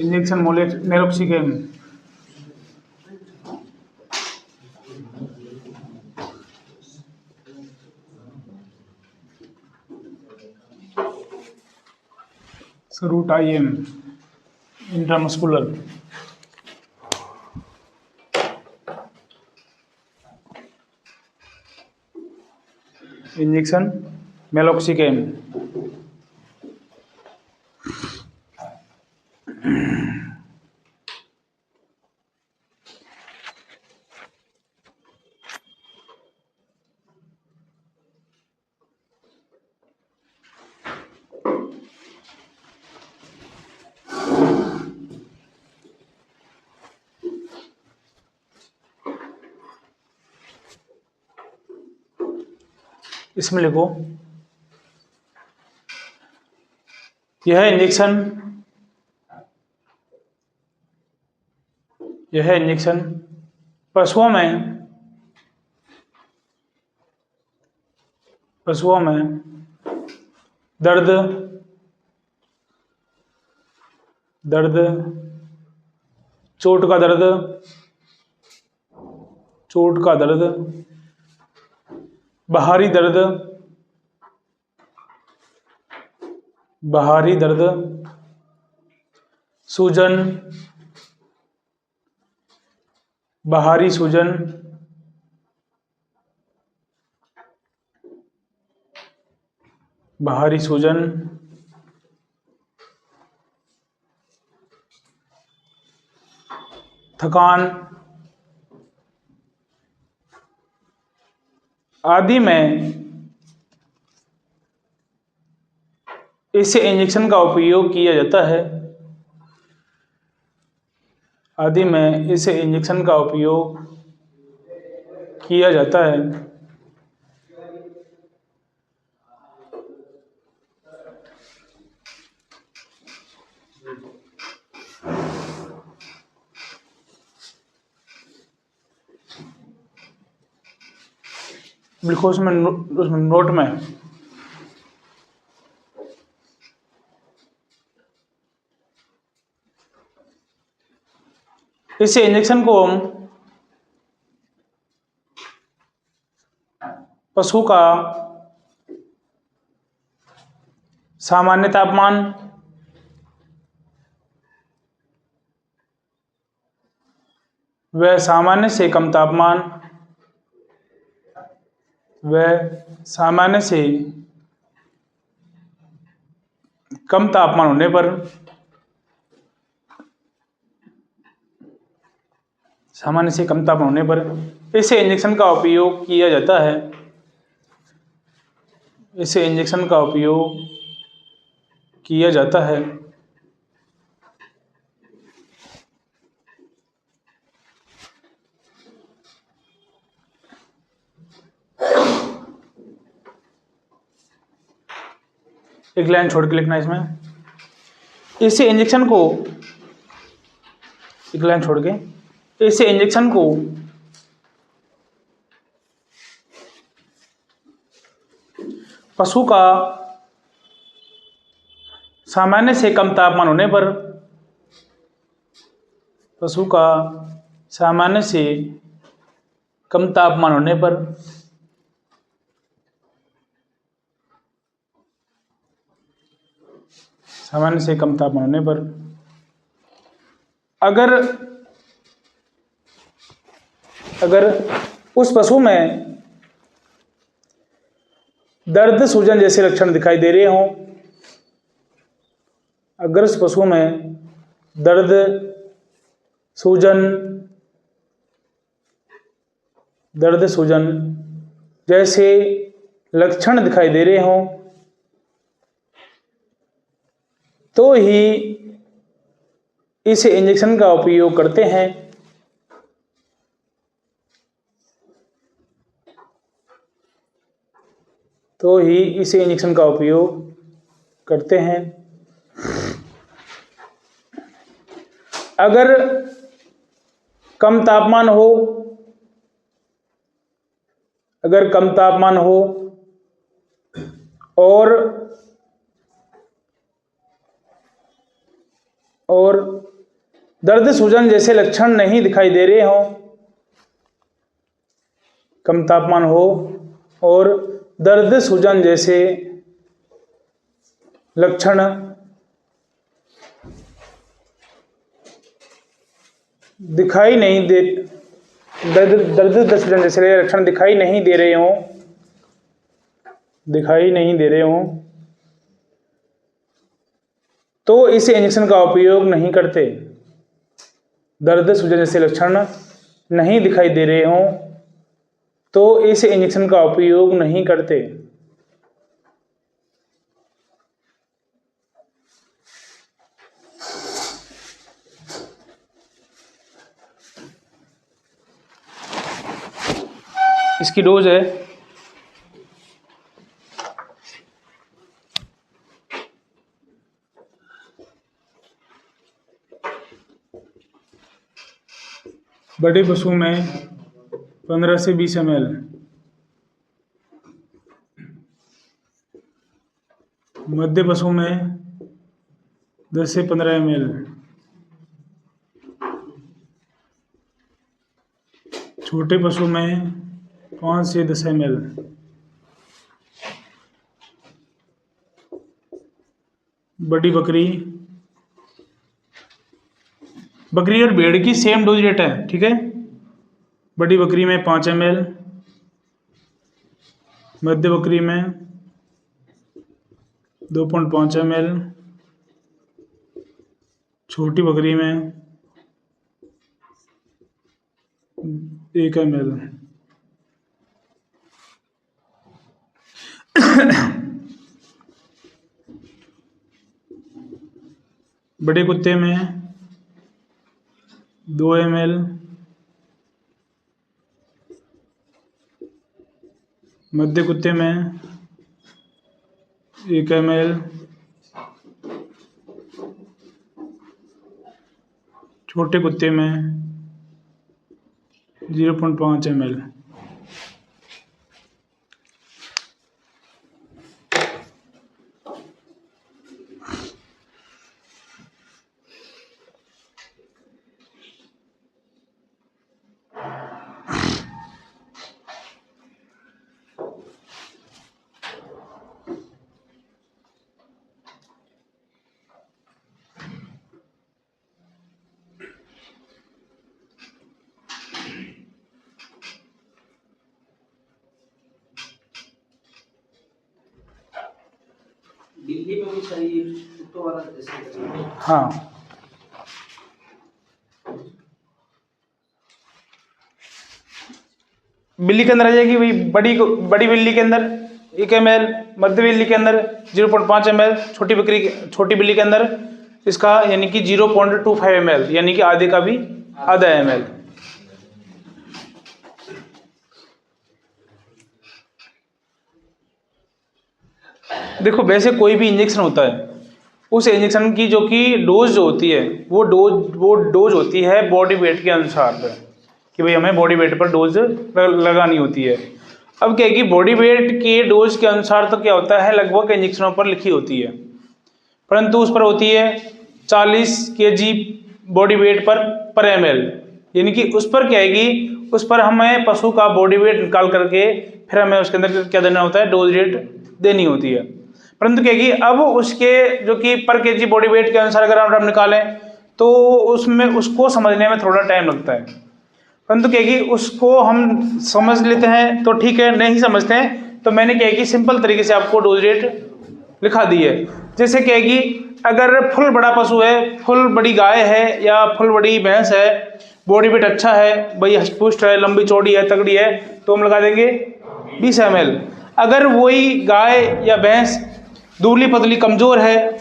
Injection नेरोक्सिकेम। Route IM intramuscular. Injection meloxicam. इसमें लिखो, यह इंजेक्शन पशुओं में दर्द, चोट का दर्द, बाहरी दर्द, सूजन, बाहरी सूजन, थकान आदि में इस इंजेक्शन का उपयोग किया जाता है। लिखो उसमें नोट में, इस इंजेक्शन को हम पशु का सामान्य तापमान, व सामान्य से कम तापमान, होने पर, इस इंजेक्शन का उपयोग किया जाता है। एक लाइन छोड़ के लिखना इसमें, इस इंजेक्शन को पशु का सामान्य से कम तापमान होने पर, अगर उस पशु में दर्द, सूजन जैसे लक्षण दिखाई दे रहे हों, जैसे लक्षण दिखाई दे रहे हों, तो ही इस इंजेक्शन का उपयोग करते हैं। अगर कम तापमान हो और और दर्द सूजन जैसे लक्षण नहीं दिखाई दे रहे हों, कम तापमान हो और दर्द सूजन जैसे लक्षण दिखाई नहीं दे दर्द सूजन जैसे लक्षण दिखाई नहीं दे रहे हों तो इस इंजेक्शन का उपयोग नहीं करते। दर्द सूजन जैसे लक्षण नहीं दिखाई दे रहे हों तो इस इंजेक्शन का उपयोग नहीं करते। इसकी डोज है बड़े पशु में 15 से 20 ml, मध्य पशु में 10 से 15 ml, छोटे पशु में 5 से 10 ml, बड़ी बकरी और भेड़ की सेम डोज रेट है, ठीक है। बड़ी बकरी में 5 ml, मध्य बकरी में 2.5 ml, छोटी बकरी में 1 ml। बड़े कुत्ते में 2 ml, मध्य कुत्ते में 1 ml, छोटे कुत्ते में 0.5 ml। बिल्ली में भी चाहिए कुत्तों वाला जैसे। हाँ, बिल्ली के अंदर आ जाएगी भाई। बड़ी बिल्ली के अंदर 1 ml, मध्य बिल्ली के अंदर 0.5 ml, छोटी बिल्ली के अंदर इसका यानी कि 0.25 ml, यानी कि आधे का भी आधा ml। देखो, वैसे कोई भी इंजेक्शन होता है, उस इंजेक्शन की जो कि डोज जो होती है वो डोज होती है बॉडी वेट के अनुसार पे, कि भाई हमें बॉडी वेट पर डोज लगानी होती है। अब क्या है कि बॉडी वेट के डोज के अनुसार तो क्या होता है, लगभग इंजेक्शनों पर लिखी होती है, परंतु उस पर होती है 40 kg बॉडी वेट पर ml, यानी कि उस पर क्या है कि उस पर हमें पशु का बॉडी वेट निकाल करके फिर हमें उसके अंदर क्या देना होता है, डोज रेट देनी होती है। परंतु क्या है कि अब उसके जो कि पर केजी बॉडी वेट के अनुसार अगर हम निकालें तो उसमें उसको समझने में थोड़ा टाइम लगता है। परंतु क्या है कि उसको हम समझ लेते हैं तो ठीक है, नहीं समझते हैं तो मैंने क्या है कि सिंपल तरीके से आपको डोज रेट लिखा दी है। जैसे क्या है कि अगर फुल बड़ा पशु है, फुल बड़ी गाय है या फुल बड़ी भैंस है, बॉडी वेट अच्छा है, भाई हष्टपुष्ट है, लंबी चौड़ी है, तगड़ी है, तो हम लगा देंगे 20 ml। अगर वही गाय या भैंस दुबली पतली कमजोर है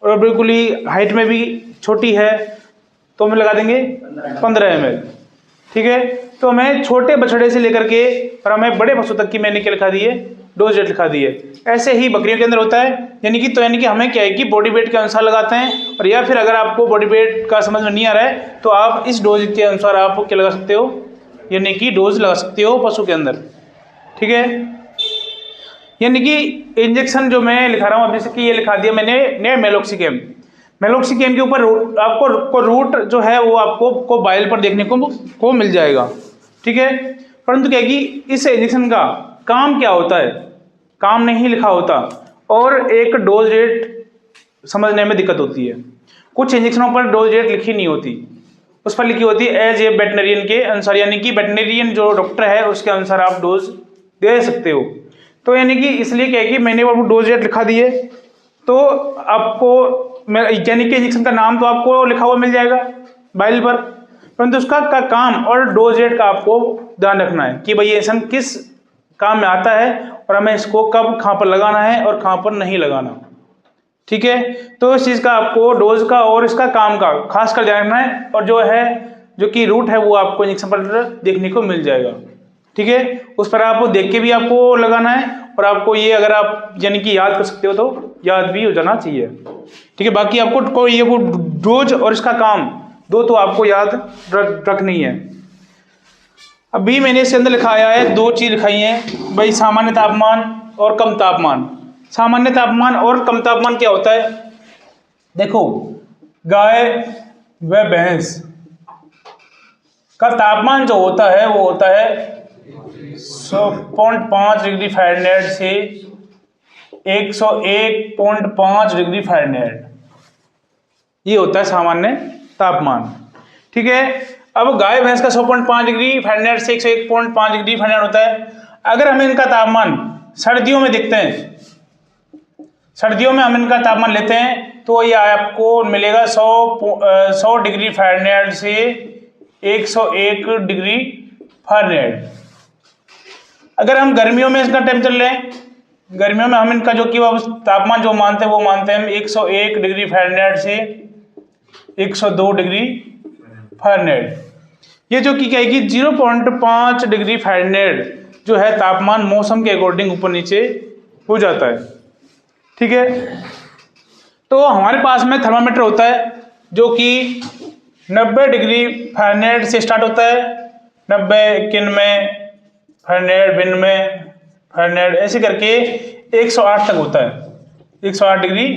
और बिल्कुल ही हाइट में भी छोटी है तो हम लगा देंगे 15 ml, ठीक है। तो हमें छोटे बछड़े से लेकर के और हमें बड़े पशु तक की मैंने क्या लिखा दी है, डोज रेट लिखा दी है। ऐसे ही बकरियों के अंदर होता है, यानी कि हमें क्या है कि बॉडी वेट के अनुसार लगाते हैं, और या फिर अगर आपको बॉडी वेट का समझ में नहीं आ रहा है तो आप इस डोज के अनुसार आप क्या लगा सकते हो, यानी कि डोज लगा सकते हो पशु के अंदर, ठीक है। यानी कि इंजेक्शन जो मैं लिखा रहा हूँ, अब जैसे कि ये लिखा दिया मैंने मेलोक्सिकेम। मेलोक्सिकेन के ऊपर आपको रूट जो है वो आपको बाइल पर देखने को मिल जाएगा, ठीक है। परंतु क्या है कि इस इंजेक्शन का काम क्या होता है, काम नहीं लिखा होता और एक डोज रेट समझने में दिक्कत होती है। कुछ इंजेक्शनों पर डोज रेट लिखी नहीं होती, उस पर लिखी होती है एज ए वेटनरियन के अनुसार, यानी कि वेटनरियन जो डॉक्टर है उसके अनुसार आप डोज दे सकते हो। तो यानी कि इसलिए क्या है कि मैंने वो डोज रेट लिखा दिए तो आपको यानी कि इंजेक्शन का नाम तो आपको लिखा हुआ मिल जाएगा बाइल पर, परंतु उसका काम और डोज रेट का आपको ध्यान रखना है कि भाई ये इंजेक्शन किस काम में आता है और हमें इसको कब कहाँ पर लगाना है और कहाँ पर नहीं लगाना, ठीक है। तो इस चीज़ का आपको डोज का और इसका काम का खास कर ध्यान रखना है, और जो कि रूट है वो आपको इंजेक्शन पर देखने को मिल जाएगा, ठीक है। उस पर आपको देख के भी आपको लगाना है और आपको ये अगर आप यानी कि याद कर सकते हो तो याद भी हो जाना चाहिए, ठीक है। बाकी आपको कोई ये वो डोज और इसका काम दो तो आपको याद रखनी है। अभी मैंने इसके अंदर लिखाया है, दो चीज लिखाई है भाई, सामान्य तापमान और कम तापमान। सामान्य तापमान और कम तापमान क्या होता है, देखो गाय व भैंस का तापमान जो होता है वो होता है 100.5 डिग्री फ़ारेनहाइट से 101.5 डिग्री फ़ारेनहाइट, ये होता है सामान्य तापमान, ठीक है। अब गाय भैंस का 100.5 डिग्री फ़ारेनहाइट से 101.5 डिग्री फ़ारेनहाइट होता है। अगर हम इनका तापमान सर्दियों में देखते हैं, सर्दियों में हम इनका तापमान लेते हैं तो ये आपको मिलेगा 100 डिग्री फ़ारेनहाइट से 101 डिग्री फ़ारेनहाइट। अगर हम गर्मियों में इसका टेम्परेचर लें, गर्मियों में हम इनका जो कि तापमान जो मानते हैं वो मानते हैं हम 101 डिग्री फ़ारेनहाइट से 102 डिग्री फ़ारेनहाइट। ये जो कि क्या है कि 0.5 डिग्री फ़ारेनहाइट जो है तापमान मौसम के अकॉर्डिंग ऊपर नीचे हो जाता है, ठीक है। तो हमारे पास में थर्मामीटर होता है जो कि 90 डिग्री फ़ारेनहाइट से स्टार्ट होता है, 90, 91 फ़ारेनहाइट, 92 फ़ारेनहाइट, ऐसे करके 108 तक होता है, 108 डिग्री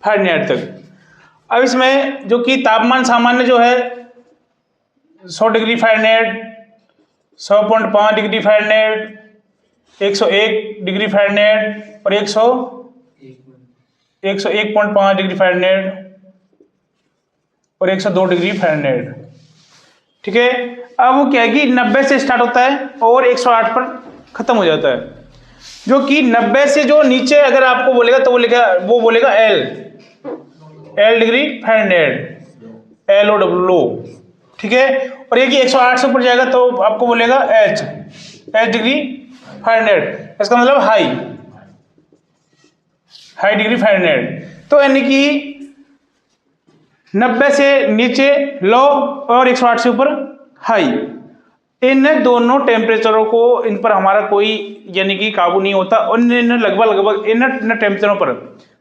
फ़ारेनहाइट तक। अब इसमें जो कि तापमान सामान्य जो है 100 degree Fahrenheit, 100.5 degree Fahrenheit, 101 degree Fahrenheit और 101.5 डिग्री फ़ारेनहाइट और 102 डिग्री फ़ारेनहाइट, ठीक है। अब वो क्या है कि 90 से स्टार्ट होता है और 108 पर खत्म हो जाता है। जो कि 90 से जो नीचे अगर आपको बोलेगा तो वो बोलेगा एल डिग्री फ़ारेनहाइट, LO, ठीक है। और ये कि 108 से ऊपर जाएगा तो आपको बोलेगा एच डिग्री फ़ारेनहाइट, इसका मतलब हाई डिग्री फ़ारेनहाइट। तो यानी कि 90 से नीचे लो और 108 से ऊपर हाई, इन दोनों टेम्परेचरों को इन पर हमारा कोई यानी कि काबू नहीं होता और इन लगभग इन टेम्परेचरों पर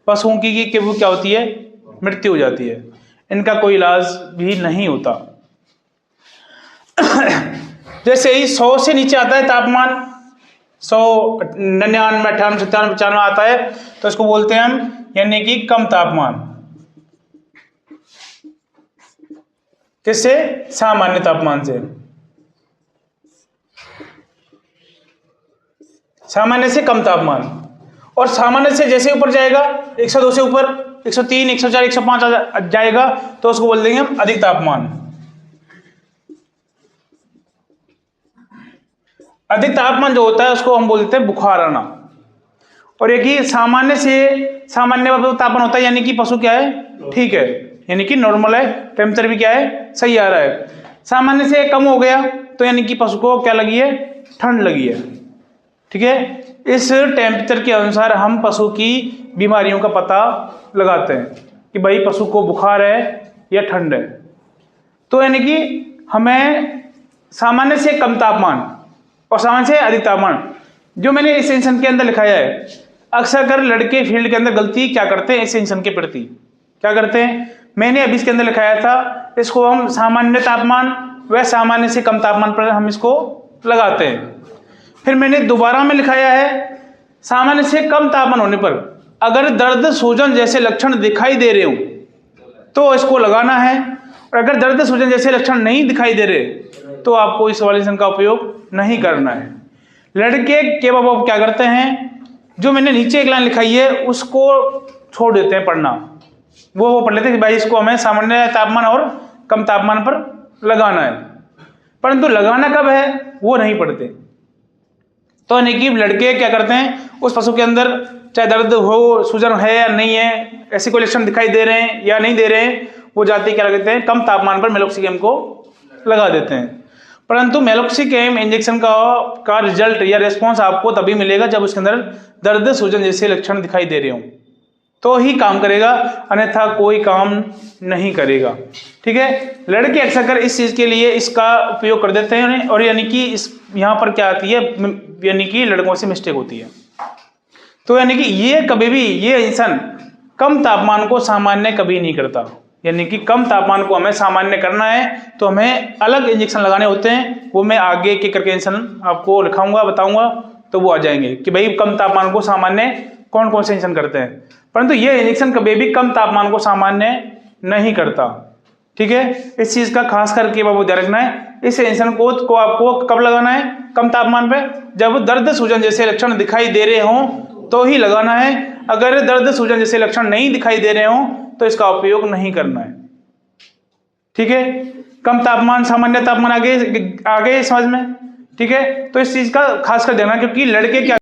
पशुओं की क्या होती है, मृत्यु हो जाती है, इनका कोई इलाज भी नहीं होता। जैसे ही 100 से नीचे आता है तापमान, 100, 99, 98, 97, 95 आता है तो इसको बोलते हैं हम यानी कि कम तापमान। किससे, सामान्य तापमान से, सामान्य से कम तापमान। और सामान्य से जैसे ऊपर जाएगा 102 से ऊपर 103, 104, 105 जाएगा तो उसको बोल देंगे हम अधिक तापमान। अधिक तापमान जो होता है उसको हम बोलते हैं बुखार आना। और ये कि सामान्य तापमान होता है यानी कि पशु क्या है, ठीक है, यानी कि नॉर्मल है, टेम्परेचर भी क्या है, सही आ रहा है। सामान्य से कम हो गया तो यानी कि पशु को क्या लगी है, ठंड लगी है, ठीक है। इस टेम्परेचर के अनुसार हम पशु की बीमारियों का पता लगाते हैं कि भाई पशु को बुखार है या ठंड है। तो यानी कि हमें सामान्य से कम तापमान और सामान्य से अधिक तापमान जो मैंने इस सेंशन के अंदर लिखाया है, अक्सर कर लड़के फील्ड के अंदर गलती क्या करते हैं, इस सेंशन के प्रति क्या करते हैं, मैंने अभी इसके अंदर लिखाया था, इसको हम सामान्य तापमान व सामान्य से कम तापमान पर हम इसको लगाते हैं। फिर मैंने दोबारा में लिखाया है, सामान्य से कम तापमान होने पर अगर दर्द, सूजन जैसे लक्षण दिखाई दे रहे हो तो इसको लगाना है। और अगर दर्द सूजन जैसे लक्षण नहीं दिखाई दे रहे तो आपको इस वाले इंजेक्शन का उपयोग नहीं करना है। लड़के के बाबा क्या करते हैं, जो मैंने नीचे एक लाइन लिखाई है उसको छोड़ देते हैं पढ़ना, वो पढ़ लेते हैं कि भाई इसको हमें सामान्य तापमान और कम तापमान पर लगाना है, परंतु लगाना कब है वो नहीं पढ़ते। तो यानी कि लड़के क्या करते हैं, उस पशु के अंदर चाहे दर्द हो, सूजन है या नहीं है, ऐसे कोई लक्षण दिखाई दे रहे हैं या नहीं दे रहे हैं, वो जाते क्या करते हैं, कम तापमान पर मेलोक्सिकम को लगा देते हैं। परंतु मेलोक्सिकम इंजेक्शन का रिजल्ट या रिस्पॉन्स आपको तभी मिलेगा जब उसके अंदर दर्द सूजन जैसे लक्षण दिखाई दे रहे हों, तो ही काम करेगा, अन्यथा कोई काम नहीं करेगा। ठीक है, लड़के अक्सर कर इस चीज के लिए इसका उपयोग कर देते हैं, और यानी कि इस यहाँ पर क्या आती है, यानी कि लड़कों से मिस्टेक होती है। तो यानी कि ये कभी भी ये इंसान कम तापमान को सामान्य कभी नहीं करता, यानी कि कम तापमान को हमें सामान्य करना है तो हमें अलग इंजेक्शन लगाने होते हैं, वो मैं आगे एक करके इंजेक्शन आपको लिखाऊंगा, बताऊंगा, तो वो आ जाएंगे कि भाई कम तापमान को सामान्य कौन कौन से इंजेक्शन करते हैं। परंतु ये इंजेक्शन कभी भी कम तापमान को सामान्य नहीं करता। ठीक है, इस चीज का खास करके बाबू ध्यान रखना है। इस इंजेक्शन को आपको कब लगाना है, कम तापमान पे, जब दर्द सूजन जैसे लक्षण दिखाई दे रहे हों तो ही लगाना है। अगर दर्द सूजन जैसे लक्षण नहीं दिखाई दे रहे हों तो इसका उपयोग नहीं करना है। ठीक है, कम तापमान सामान्य तापमान आगे समझ में। ठीक है, तो इस चीज का खास कर देना, क्योंकि लड़के क्या